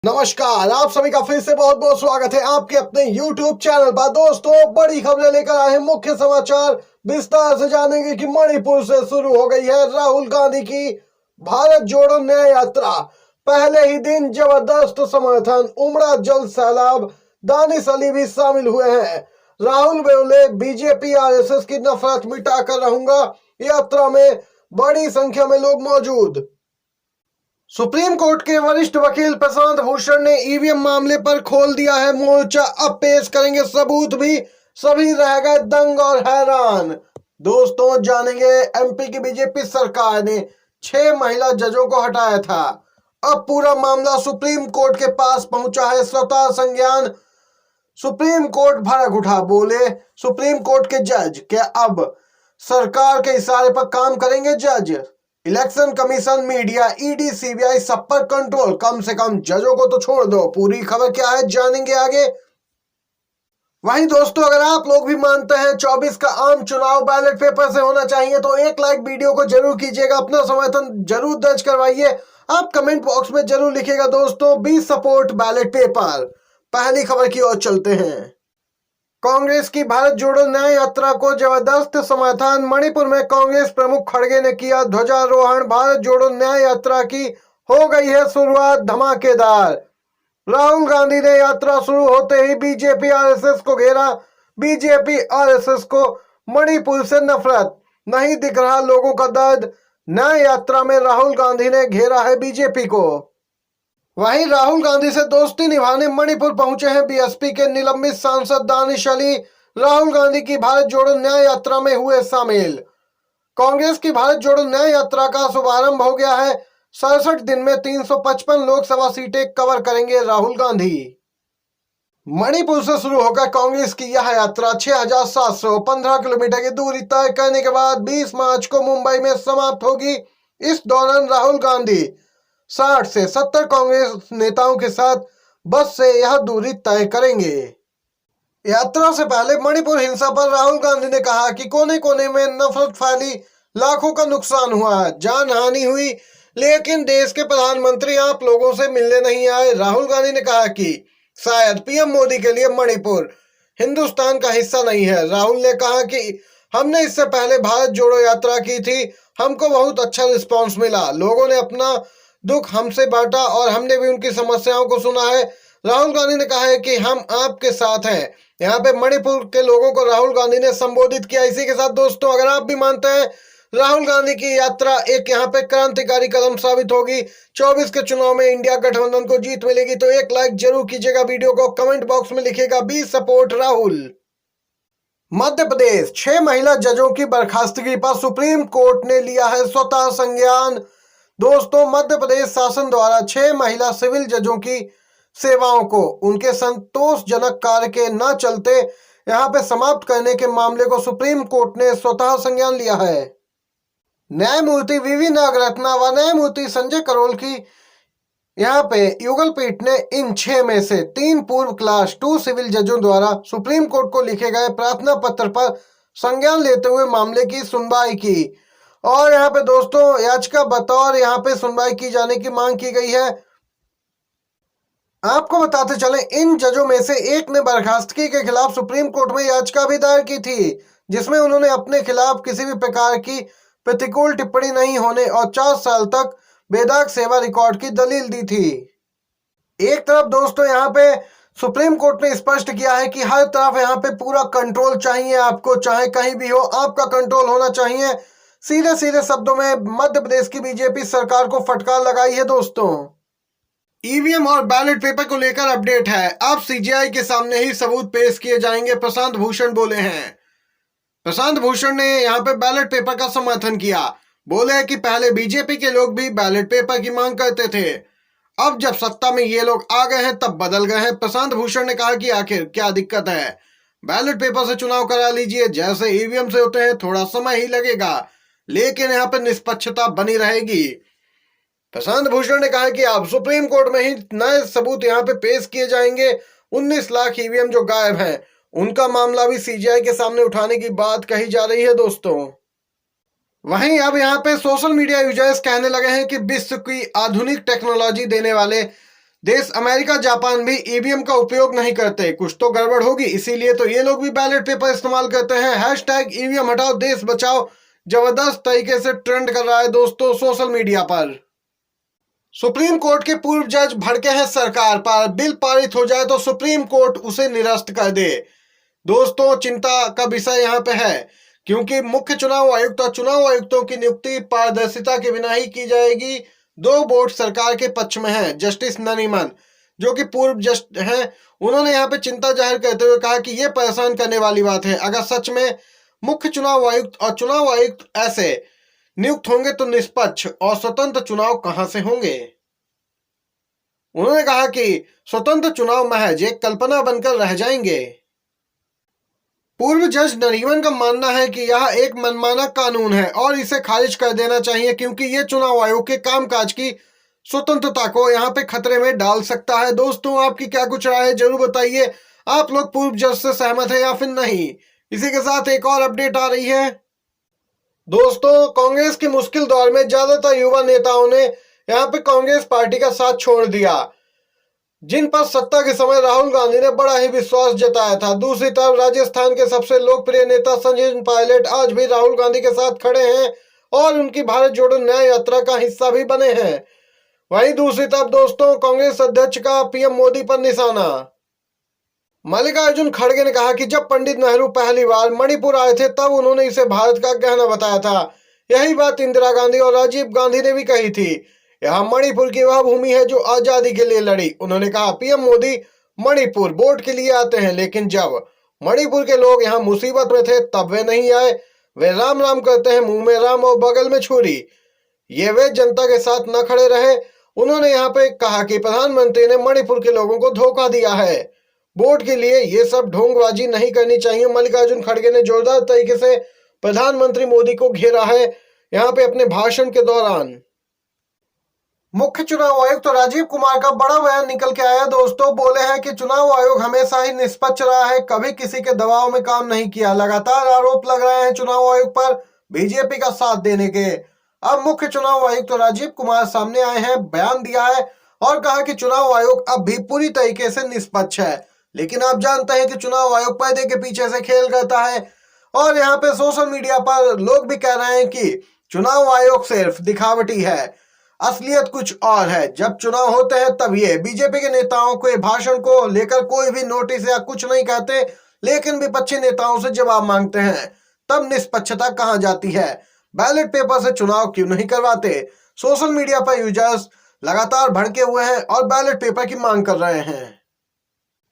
नमस्कार, आप सभी का फिर से बहुत बहुत स्वागत है आपके अपने YouTube चैनल पर। दोस्तों, बड़ी खबरें लेकर आए हैं। मुख्य समाचार विस्तार से जानेंगे कि मणिपुर से शुरू हो गई है राहुल गांधी की भारत जोड़ो न्याय यात्रा। पहले ही दिन जबरदस्त समर्थन, उमड़ा जल सैलाब। दानिश अली भी शामिल हुए हैं। राहुल बोले, बीजेपी आरएसएस की नफरत मिटाकर रहूंगा। यात्रा में बड़ी संख्या में लोग मौजूद। सुप्रीम कोर्ट के वरिष्ठ वकील प्रशांत भूषण ने ईवीएम मामले पर खोल दिया है मोर्चा। अब पेश करेंगे सबूत भी। सभी रह गए दंग और हैरान। दोस्तों, जानेंगे एमपी की बीजेपी सरकार ने 6 महिला जजों को हटाया था। अब पूरा मामला सुप्रीम कोर्ट के पास पहुंचा है। स्वतः संज्ञान सुप्रीम कोर्ट भड़क उठा। बोले सुप्रीम कोर्ट के जज, क्या अब सरकार के इशारे पर काम करेंगे जज? Election commission, media, ED, CBI सब पर कंट्रोल। कम से कम जजों को तो छोड़ दो। पूरी खबर क्या है जानेंगे आगे। वहीं दोस्तों, अगर आप लोग भी मानते हैं 24 का आम चुनाव बैलेट पेपर से होना चाहिए तो एक लाइक वीडियो को जरूर कीजिएगा। अपना समर्थन जरूर दर्ज करवाइए। आप कमेंट बॉक्स में जरूर लिखिएगा दोस्तों, बी सपोर्ट बैलेट पेपर। पहली खबर की ओर चलते हैं। कांग्रेस की भारत जोड़ो न्याय यात्रा को जबरदस्त समर्थन। मणिपुर में कांग्रेस प्रमुख खड़गे ने किया ध्वजारोहण। भारत जोड़ो न्याय यात्रा की हो गई है शुरुआत धमाकेदार। राहुल गांधी ने यात्रा शुरू होते ही बीजेपी आरएसएस को घेरा। बीजेपी आरएसएस को मणिपुर से नफरत, नहीं दिख रहा लोगों का दर्द। न्याय यात्रा में राहुल गांधी ने घेरा है बीजेपी को। वहीं राहुल गांधी से दोस्ती निभाने मणिपुर पहुंचे हैं बीएसपी के निलंबित सांसद दानिश अली। राहुल गांधी की भारत जोड़ो न्याय यात्रा में हुए शामिल। कांग्रेस की भारत जोड़ो न्याय यात्रा का शुभारंभ हो गया है। 67 दिन में 355 लोकसभा सीटें कवर करेंगे राहुल गांधी। मणिपुर से शुरू होकर कांग्रेस की यह यात्रा 6,715 किलोमीटर की दूरी तय करने के बाद 20 मार्च को मुंबई में समाप्त होगी। इस दौरान राहुल गांधी 60 से 70 कांग्रेस नेताओं के साथ बस से यह दूरी तय करेंगे। यात्रा से पहले मणिपुर हिंसा पर राहुल गांधी ने कहा कि कोने कोने में नफरत फैली, लाखों का नुकसान हुआ, जान हानि हुई, लेकिन देश के प्रधानमंत्री आप लोगों से मिलने नहीं आए। राहुल गांधी ने कहा कि शायद पीएम मोदी के लिए मणिपुर हिंदुस्तान का हिस्सा नहीं है। राहुल ने कहा कि हमने इससे पहले भारत जोड़ो यात्रा की थी, हमको बहुत अच्छा रिस्पांस मिला। लोगों ने अपना दुख हमसे बांटा और हमने भी उनकी समस्याओं को सुना है। राहुल गांधी ने कहा है कि हम आपके साथ हैं। यहाँ पे मणिपुर के लोगों को राहुल गांधी ने संबोधित किया। इसी के साथ दोस्तों, अगर आप भी मानते हैं राहुल गांधी की यात्रा एक यहाँ पे क्रांतिकारी कदम साबित होगी, 24 के चुनाव में इंडिया गठबंधन को जीत मिलेगी, तो एक लाइक जरूर कीजिएगा वीडियो को। कमेंट बॉक्स में लिखिएगा बी सपोर्ट राहुल। मध्य प्रदेश, 6 महिला जजों की बर्खास्तगी पर सुप्रीम कोर्ट ने लिया है स्वतः संज्ञान। दोस्तों, मध्य प्रदेश शासन द्वारा 6 महिला सिविल जजों की सेवाओं को उनके संतोषजनक कार्य के न चलते यहां पे समाप्त करने के मामले को सुप्रीम कोर्ट ने स्वतः संज्ञान लिया है। न्यायमूर्ति वीवी नागरत्ना व न्यायमूर्ति संजय करोल की यहाँ पे युगल पीठ ने इन 6 में से 3 पूर्व क्लास 2 सिविल जजों द्वारा सुप्रीम कोर्ट को लिखे गए प्रार्थना पत्र पर संज्ञान लेते हुए मामले की सुनवाई की। और यहाँ पे दोस्तों, याचिका बतौर यहाँ पे सुनवाई की जाने की मांग की गई है। आपको बताते चले, इन जजों में से एक ने बर्खास्तगी के खिलाफ सुप्रीम कोर्ट में याचिका भी दायर की थी, जिसमें उन्होंने अपने खिलाफ किसी भी प्रकार की प्रतिकूल टिप्पणी नहीं होने और 4 साल तक बेदाग सेवा रिकॉर्ड की दलील दी थी। एक तरफ दोस्तों, यहाँ पे सुप्रीम कोर्ट ने स्पष्ट किया है कि हर तरफ यहाँ पे पूरा कंट्रोल चाहिए आपको, चाहे कहीं भी हो आपका कंट्रोल होना चाहिए। सीधे सीधे शब्दों में मध्य प्रदेश की बीजेपी सरकार को फटकार लगाई है दोस्तों। ईवीएम और बैलेट पेपर को लेकर अपडेट है। अब सीजीआई के सामने ही सबूत पेश किए जाएंगे, प्रशांत भूषण बोले हैं। प्रशांत भूषण ने यहाँ पे बैलेट पेपर का समर्थन किया। बोले कि पहले बीजेपी के लोग भी बैलेट पेपर की मांग करते थे, अब जब सत्ता में ये लोग आ गए हैं तब बदल गए हैं। प्रशांत भूषण ने कहा कि आखिर क्या दिक्कत है, बैलेट पेपर से चुनाव करा लीजिए, जैसे ईवीएम से होते हैं, थोड़ा समय ही लगेगा लेकिन यहाँ पे निष्पक्षता बनी रहेगी। प्रशांत भूषण ने कहा कि अब सुप्रीम कोर्ट में ही नए सबूत यहाँ पे पेश किए जाएंगे। 19 लाख ईवीएम जो गायब हैं, उनका मामला भी सीजीआई के सामने उठाने की बात कही जा रही है दोस्तों। वहीं अब यहाँ पे सोशल मीडिया यूजर्स कहने लगे हैं कि विश्व की आधुनिक टेक्नोलॉजी देने वाले देश अमेरिका जापान भी ईवीएम का उपयोग नहीं करते, कुछ तो गड़बड़ होगी, इसीलिए तो ये लोग भी बैलेट पेपर इस्तेमाल करते हैं। हैशटैग ईवीएम हटाओ देश बचाओ जबरदस्त तरीके से ट्रेंड कर रहा है दोस्तों सोशल मीडिया पर। सुप्रीम कोर्ट के पूर्व जज भड़के हैं सरकार पर, बिल पारित हो जाए तो सुप्रीम कोर्ट उसे निरस्त कर दे। दोस्तों चिंता का विषय यहाँ पे है, क्योंकि मुख्य चुनाव आयुक्त और चुनाव आयुक्तों की नियुक्ति पारदर्शिता के बिना ही की जाएगी। दो वोट सरकार के पक्ष में है। जस्टिस नरीमन जो कि पूर्व जज हैं, उन्होंने यहाँ पे चिंता जाहिर करते हुए कहा कि यह परेशान करने वाली बात है। अगर सच में मुख्य चुनाव आयुक्त और चुनाव आयुक्त ऐसे नियुक्त होंगे तो निष्पक्ष और स्वतंत्र चुनाव कहां से होंगे। उन्होंने कहा कि स्वतंत्र चुनाव महज एक कल्पना बनकर रह जाएंगे। पूर्व जज नरीमन का मानना है कि यह एक मनमाना कानून है और इसे खारिज कर देना चाहिए, क्योंकि यह चुनाव आयोग के कामकाज की स्वतंत्रता को यहाँ पे खतरे में डाल सकता है। दोस्तों आपकी क्या कुछ राय है जरूर बताइए। आप लोग पूर्व जज से सहमत है या फिर नहीं। इसी के साथ एक और अपडेट आ रही है दोस्तों, कांग्रेस के मुश्किल दौर में ज्यादातर युवा नेताओं ने यहाँ पे कांग्रेस पार्टी का साथ छोड़ दिया, जिन पर सत्ता के समय राहुल गांधी ने बड़ा ही विश्वास जताया था। दूसरी तरफ राजस्थान के सबसे लोकप्रिय नेता सचिन पायलट आज भी राहुल गांधी के साथ खड़े हैं और उनकी भारत जोड़ो न्याय यात्रा का हिस्सा भी बने हैं। वहीं दूसरी तरफ दोस्तों कांग्रेस अध्यक्ष का पीएम मोदी पर निशाना। मल्लिकार्जुन खड़गे ने कहा कि जब पंडित नेहरू पहली बार मणिपुर आए थे तब उन्होंने इसे भारत का गहना बताया था। यही बात इंदिरा गांधी और राजीव गांधी ने भी कही थी। यहाँ मणिपुर की वह भूमि है जो आजादी के लिए लड़ी। उन्होंने कहा पीएम मोदी मणिपुर वोट के लिए आते हैं, लेकिन जब मणिपुर के लोग यहाँ मुसीबत में थे तब वे नहीं आए। वे राम राम करते हैं, मुंह में राम और बगल में छुरी। ये वे जनता के साथ न खड़े रहे। उन्होंने यहाँ पे कहा कि प्रधानमंत्री ने मणिपुर के लोगों को धोखा दिया है। वोट के लिए ये सब ढोंगबाजी नहीं करनी चाहिए। मल्लिकार्जुन खड़गे ने जोरदार तरीके से प्रधानमंत्री मोदी को घेरा है यहाँ पे अपने भाषण के दौरान। मुख्य चुनाव आयुक्त तो राजीव कुमार का बड़ा बयान निकल के आया दोस्तों। बोले हैं कि चुनाव आयोग हमेशा ही निष्पक्ष रहा है, कभी किसी के दबाव में काम नहीं किया। लगातार आरोप लग रहे हैं चुनाव आयोग पर बीजेपी का साथ देने के। अब मुख्य चुनाव आयुक्त तो राजीव कुमार सामने आए हैं, बयान दिया है और कहा कि चुनाव आयोग अब भी पूरी तरीके से निष्पक्ष है। लेकिन आप जानते हैं कि चुनाव आयोग पर्दे के पीछे से खेल करता है और यहाँ पे सोशल मीडिया पर लोग भी कह रहे हैं कि चुनाव आयोग सिर्फ दिखावटी है, असलियत कुछ और है। जब चुनाव होते हैं तब ये बीजेपी के नेताओं के भाषण को लेकर कोई भी नोटिस या कुछ नहीं कहते, लेकिन विपक्षी नेताओं से जवाब मांगते हैं। तब निष्पक्षता कहां जाती है? बैलेट पेपर से चुनाव क्यों नहीं करवाते? सोशल मीडिया पर यूजर्स लगातार भड़के हुए हैं और बैलेट पेपर की मांग कर रहे हैं।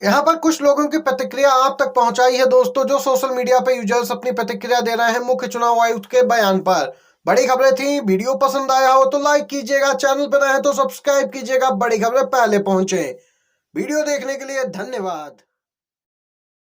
यहाँ पर कुछ लोगों की प्रतिक्रिया आप तक पहुंचाई है दोस्तों, जो सोशल मीडिया पर यूजर्स अपनी प्रतिक्रिया दे रहे हैं मुख्य चुनाव आयुक्त के बयान पर। बड़ी खबरें थी। वीडियो पसंद आया हो तो लाइक कीजिएगा, चैनल पर नए हैं तो सब्सक्राइब कीजिएगा, बड़ी खबरें पहले पहुंचे। वीडियो देखने के लिए धन्यवाद।